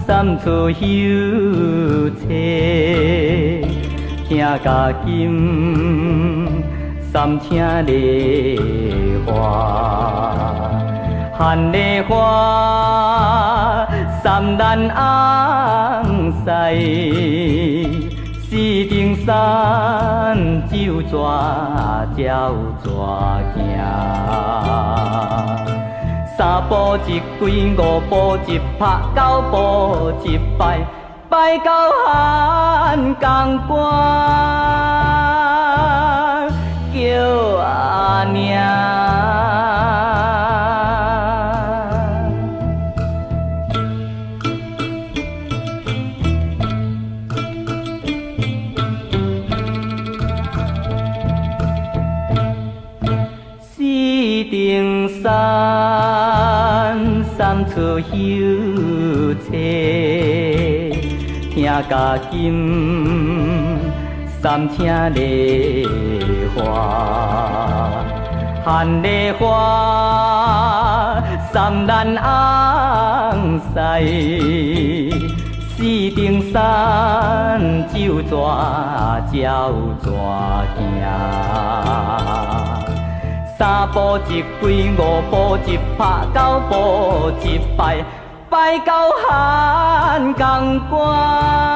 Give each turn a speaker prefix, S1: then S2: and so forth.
S1: 三处休憩，听甲金三请梨花，含梨花三兰红西。四顶山，酒蛇鸟蛇行。三步一跪，五步一拍，九步一拜，拜到汉江关，叫阿娘。顶山三处休憩，听甲金三请梨花，含梨花三兰红西。四顶山，酒蛇鸟蛇行。三步一跪，五步一拍，九步一拜，拜到汉江关。